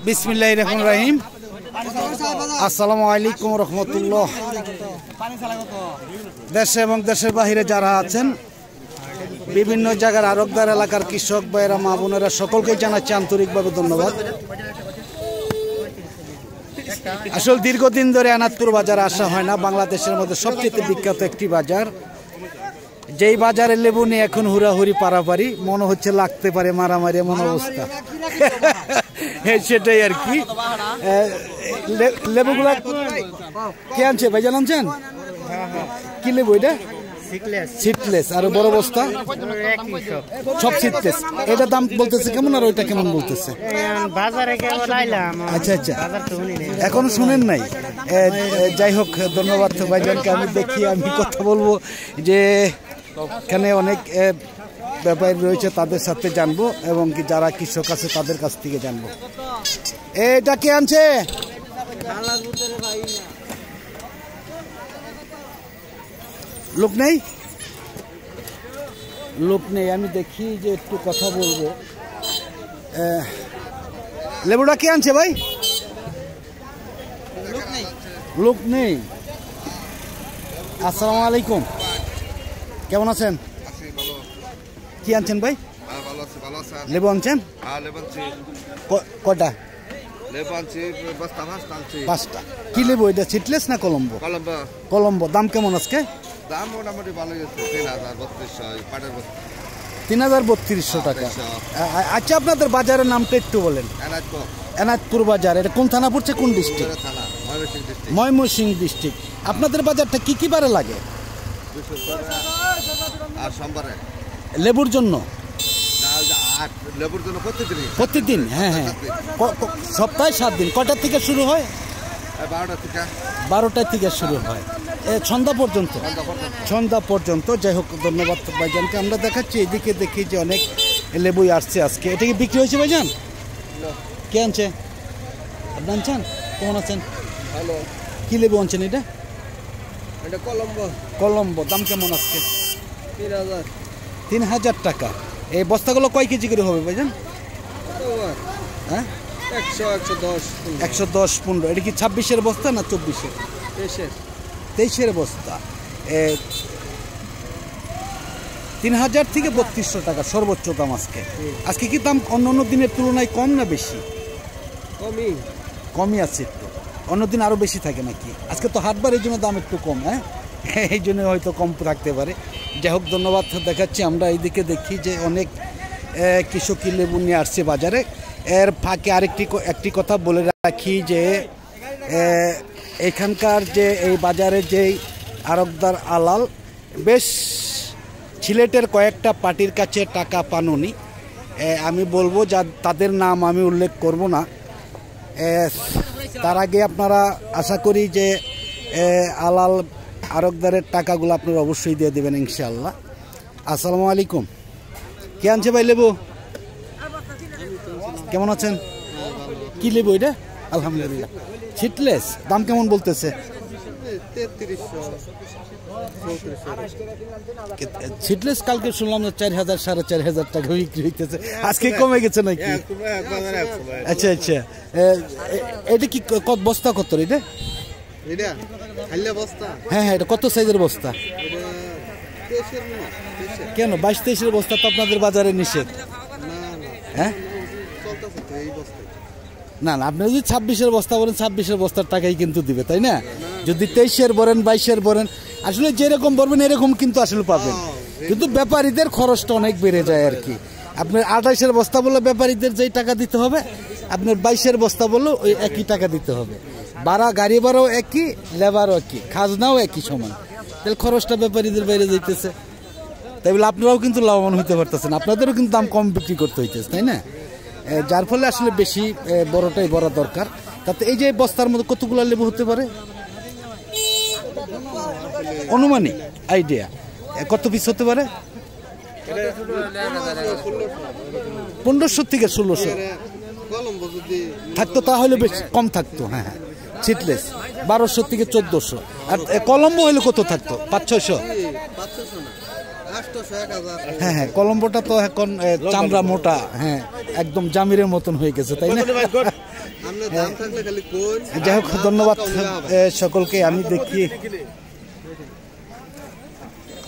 বিসমিল্লাহির রহমানির রহিম। আসসালামু আলাইকুম রহমতুল্লাহ। দেশে এবং দেশের বাহিরে যারা আছেন, বিভিন্ন জায়গার আরবদার এলাকার কৃষক ভাইয়েরা, মা বোনেরা, সকলকে জানাচ্ছি আন্তরিকভাবে ধন্যবাদ। আসলে দীর্ঘদিন ধরে এনাদপুর বাজারে আসা হয় না। বাংলাদেশের মধ্যে সবচেয়ে বিখ্যাত একটি বাজার, যেই বাজারে লেবু নিয়ে এখন হুড়াহুড়ি পারাপারি, মনে হচ্ছে লাগতে পারে মারামারি, এমন অবস্থা। সেটাই আর কি। লেবুগুলা কে আনছে? ভাইজান আনছেন? কি লেবু এটা? সিটলেস। আর বড় বস্তা সব সিটলেস। এটা দাম বলতেছে কেমন, আর ওইটা কেমন বলতেছে? আচ্ছা আচ্ছা, এখনো শুনেন নাই। যাই হোক, ধন্যবাদ ভাইজানকে। আমি দেখি, আমি কথা বলবো যে এখানে অনেক ব্যাপারী রয়েছে, তাদের সাথে জানবো, এবং কি যারা কৃষক আছে তাদের কাছ থেকে জানবো। এটা কে আনছে? লোক নেই, লোক নেই। আমি দেখি যে একটু কথা বলবো। লেবুটা কে আনছে ভাই? লোক নেই। আসসালামু আলাইকুম, কেমন আছেন? কি আনছেন ভাই? লেবু আনছেন? কটা? পাঁচটা। কি লেবু এটা, সিটলেস না কলম্বো? কলম্বো। দাম কেমন আজকে? দাম মোটামুটি ভালোই আছে, ৩,৩২০ টাকা। আচ্ছা, আপনাদের বাজারের নামটা একটু বলেন। এনাদপুর বাজার। এটা কোন থানা পড়ছে, কোন ডিস্ট্রিক্ট? ময়মনসিংহ ডিস্ট্রিক্ট। আপনাদের বাজারটা কি কি বারে লাগে? আর সোমবারে। লেবুর জন্য? লেবুর জন্য প্রতিদিন। হ্যাঁ হ্যাঁ, সপ্তাহে 7 দিন। কটার থেকে শুরু হয়? 12টা থেকে শুরু হয়, সন্ধ্যা পর্যন্ত। সন্ধ্যা পর্যন্ত। যাই হোক, ধন্যবাদ ভাইজানকে। আমরা দেখাচ্ছি এদিকে, দেখি যে অনেক লেবুই আসছে আজকে। এটা কি বিক্রি হয়েছে ভাইজান? কে আনছে? আপনি আনছেন? কেমন আছেন? ভালো। কি লেবু আনছেন এটা? এটা কলম্বো। কলম্বো। দাম কেমন আজকে? 3000। 3000 টাকা। এই বস্তাগুলো কয় কেজি করে হবে ভাইজান? হ্যাঁ, 110 15। এটা কি 26-এর বস্তা না 24-এর? 23-এর বস্তা। 3000 থেকে 3200 টাকা সর্বোচ্চ দাম আজকে। আজকে কি দাম অন্য অন্য দিনের তুলনায় কম না বেশি? কমই আছে একটু। অন্যদিন আরো বেশি থাকে নাকি? আজকে তো হাটবার, এই জন্য দাম একটু কম। হ্যাঁ, এই জন্য হয়তো কম থাকতে পারে। যাই হোক, ধন্যবাদ দেখাচ্ছি। আমরা এইদিকে দেখি যে অনেক কৃষকই লেবু নিয়ে আসছে বাজারে। এর ফাঁকে একটি কথা বলে রাখি যে এখানকার যে এই বাজারে যেই আড়তদার আলাল, বেশ সিলেটের কয়েকটা পার্টির কাছে টাকা পানুনি। আমি বলবো যা তাদের নাম আমি উল্লেখ করব না। তার আগে আপনারা আশা করি যে আলাল আড়তদারের টাকাগুলো আপনারা অবশ্যই দিয়ে দেবেন ইনশাআল্লাহ। আসসালামু আলাইকুম। কে আনছে ভাই লেবু? কেমন আছেন? কি লেবু এটা? আলহামদুলিল্লাহ। সিটলেস। দাম কেমন বলতেছে? 3300। সিটলেস কালকে শুনলাম 4000 4500 টাকা বিক্রি হইতেছে, আজকে কমে গেছে নাকি? আচ্ছা আচ্ছা। এটা কি কত বস্তা? কত এটা? হ্যাঁ হ্যাঁ, এটা কত সাইজের বস্তা? কেন 22-23-এর বস্তা তো আপনাদের বাজারে নিষেধ। হ্যাঁ, না না, আপনি যদি 26-এর বস্তা বলেন, 26-এর বস্তার টাকাই কিন্তু দিবে, তাই না? যদি 23-এর বলেন, 22-এর বলেন, আসলে যেরকম বলবেন এরকম কিন্তু আসলে পাবেন। কিন্তু ব্যাপারীদের খরচটা অনেক বেড়ে যায় আর কি। আপনার 28-এর বস্তা বললে ব্যাপারীদের যেই টাকা দিতে হবে, আপনার 22-এর বস্তা বললেও ওই একই টাকা দিতে হবে। ভাড়া, গাড়ি ভাড়াও একই, লেবারও একই, খাজনাও একই সমান। তাহলে খরচটা ব্যাপারীদের বাইরে যাইতেছে। তাই বলে আপনারাও কিন্তু লাভবান হইতে পারতেছেন, আপনাদেরও কিন্তু দাম কম বিক্রি করতে হইতেছে, তাই না? যার ফলে আসলে বেশি বড়টাই বড় দরকার। তাতে এই যে বস্তার মধ্যে কতগুলো লেবু হতে পারে অনুমানিক আইডিয়া? কত পিস হতে পারে? 1500 থেকে 1600 থাকতো, তাহলে বেশি কম থাকতো। হ্যাঁ হ্যাঁ, সিটলেস 1200 থেকে 1400। আর কলম্বো হইলে কত থাকতো? 500-600। হ্যাঁ হ্যাঁ, কলম্বোটা তো এখন চামড়া মোটা। হ্যাঁ, একদম জামিরের মতন হয়ে গেছে, তাই না? আপনার দাম থাকলে খালি কোন যাই হোক, ধন্যবাদ সকলকে। আমি দেখি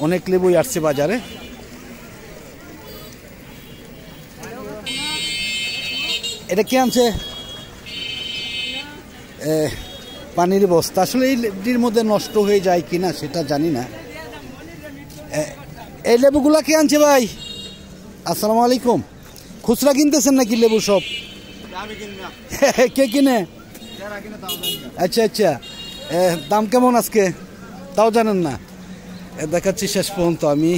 অনেক লেবুই আসছে বাজারে। এটা কি আনছে? পানির বস্তা। আসলে এইটির মধ্যে নষ্ট হয়ে যায় কিনা সেটা জানি না। এই লেবুগুলা কে আনছে ভাই? আসসালামু আলাইকুম। খুচরা কিনতেছেন নাকি লেবু সব? কে কিনে? আচ্ছা আচ্ছা, দাম কেমন আজকে তাও জানেন না? দেখাচ্ছি শেষ পর্যন্ত আমি।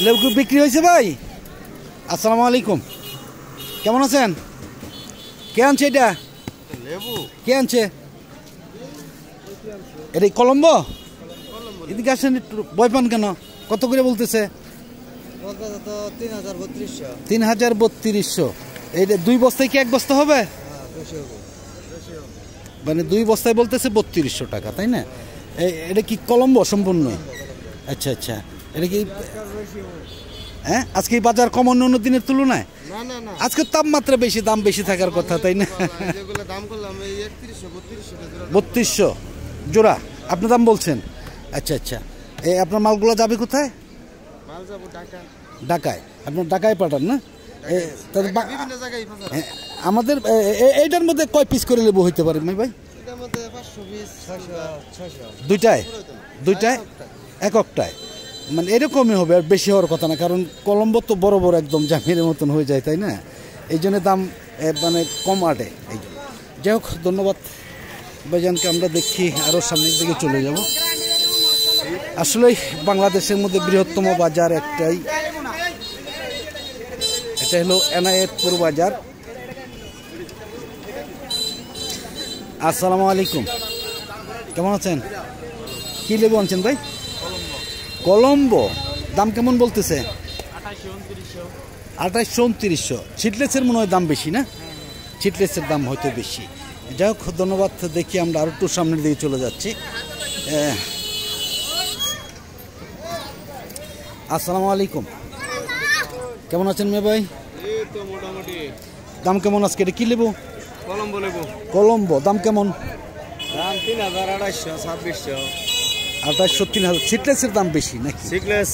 লেবু বিক্রি হয়েছে ভাই? আসসালামু আলাইকুম, কেমন আছেন? কে আনছে এটা? লেবু কে আনছে? এটা কলম্বো? এদিকে আসেন একটু, ভয় পান কেন? কত করে বলতেছে? ৩,৩২০। এইটা 2 বস্তায় কি 1 বস্তা হবে? মানে 2 বস্তায় বলতেছে ৩২০০ টাকা, তাই না? এটা কি কলম্বো সম্পূর্ণ? আচ্ছা আচ্ছা, এটা কি হ্যাঁ আজকে বাজার কম অন্য অন্য দিনের তুলনায়? না না না, আজকে তাপমাত্রা বেশি, দাম বেশি থাকার কথা, তাই না? যেগুলো দাম করলাম এই ৩১00 3200 3200 জোড়া আপনি দাম বলছেন? আচ্ছা আচ্ছা, এই আপনার মালগুলো যাবে কোথায়? মাল যাবো ঢাকা। ঢাকায়? আপনার ঢাকায় পাঠান না? বিভিন্ন জায়গায় আমাদের এইটার মধ্যে কয় পিস করে লেবু হইতে পারে ভাই? এটার মধ্যে 500 পিস 600 দুইটায়? দুইটায় এককটায়? মানে এরকমই হবে, আর বেশি হওয়ার কথা না, কারণ কলম্বো তো বড় বড় একদম জামিনের মতন হয়ে যায়, তাই না? এই জন্য দাম মানে কম আটে। এই জন্য যাই হোক, ধন্যবাদ ভাইজানকে। আমরা দেখি আরও সামনের দিকে চলে যাব। আসলেই বাংলাদেশের মধ্যে বৃহত্তম বাজার একটাই, এটা হলো এনায়েতপুর বাজার। আসসালামু আলাইকুম, কেমন আছেন? কি লেবু আনছেন ভাই? কলম্বো। দাম কেমন বলতেছে? 2800-2900। সিডলেসের মনে হয় দাম বেশি না? সিডলেসের দাম হয়তো বেশি। যাই হোক, ধন্যবাদ। দেখি আমরা আরো একটু সামনের দিকে চলে যাচ্ছি। আসসালামু আলাইকুম, কেমন আছেন মেয়ে ভাই? মোটামুটি। দাম কেমন আজকে? এটা কি লেবু? কলম্বো লেবু। কলম্বো। দাম কেমন? দাম 3200 2600 2800 3000। সিডলেসের দাম বেশি নাকি? সিকলেস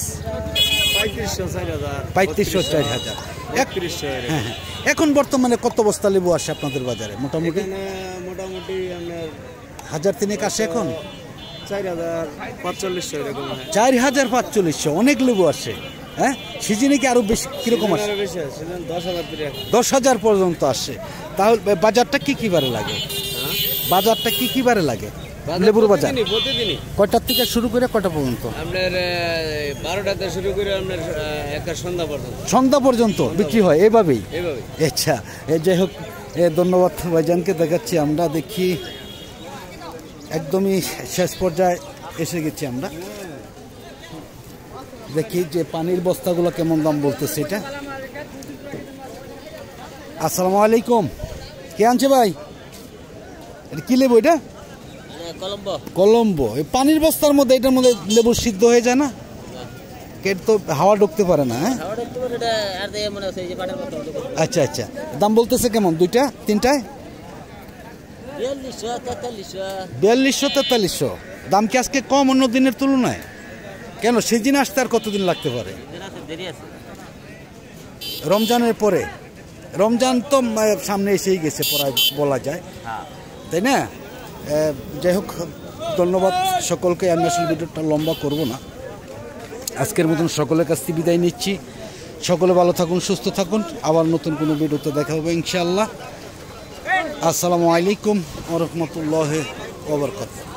3500 4000 3500 4000। 3100। হ্যাঁ হ্যাঁ। এখন বর্তমানে কত বস্তা লেবু আসে আপনাদের বাজারে মোটামুটি? মোটামুটি আপনার 1000 আসে এখন? 4000-4500 এরকম। 4000-4500 অনেক লেবু আসে। হ্যাঁ, সিজনে কি আরো বেশি কিরকম আসে? 10,000 পর্যন্ত আসে। তাহলে বাজারটা কি কি বারে লাগে? বাজারটা কি কি বারে লাগে লেবুর বাজার? প্রতিদিনই। কয়টার থেকে শুরু করে কয়টা পর্যন্ত? আপনার 12টাতে শুরু করে আপনার একটা সন্ধ্যা পর্যন্ত। সন্ধ্যা পর্যন্ত বিক্রি হয় এভাবেই? এইভাবে। আচ্ছা, যাই হোক, ধন্যবাদ ভাইজানকে। দেখাচ্ছি আমরা, দেখি একদমই শেষ পর্যায়ে এসে গেছি আমরা। দেখি যে পানির বস্তাগুলো কেমন দাম বলতেছে এটা। আসসালামু আলাইকুম, কে আনছে ভাই? এটা কি লেবু? এটা কলম্বো। কলম্বো। এই পানির বস্তার মধ্যে, এটার মধ্যে লেবু সিদ্ধ হয়ে যায় না? কেট তো হাওয়া ঢুকতে পারে না। হ্যাঁ, আচ্ছা আচ্ছা। দাম বলতেছে কেমন? দুইটা তিনটায়? 4200-4300। দাম কি আজকে কম অন্য দিনের তুলনায়? কেন, সিজন আসতে আর কতদিন লাগতে পারে? রমজানের পরে? রমজান তো সামনে এসেই গেছে প্রায় বলা যায়, তাই না? যাই হোক, ধন্যবাদ সকলকে। আমি আসলে ভিডিওটা লম্বা করব না, আজকের মতন সকলের কাছ থেকে বিদায় নিচ্ছি। সকলে ভালো থাকুন, সুস্থ থাকুন। আবার নতুন কোনো ভিডিওতে দেখা হবে ইনশাআল্লাহ। আসসালামু আলাইকুম ওয়া রাহমাতুল্লাহি ওয়া বারাকাতুহু।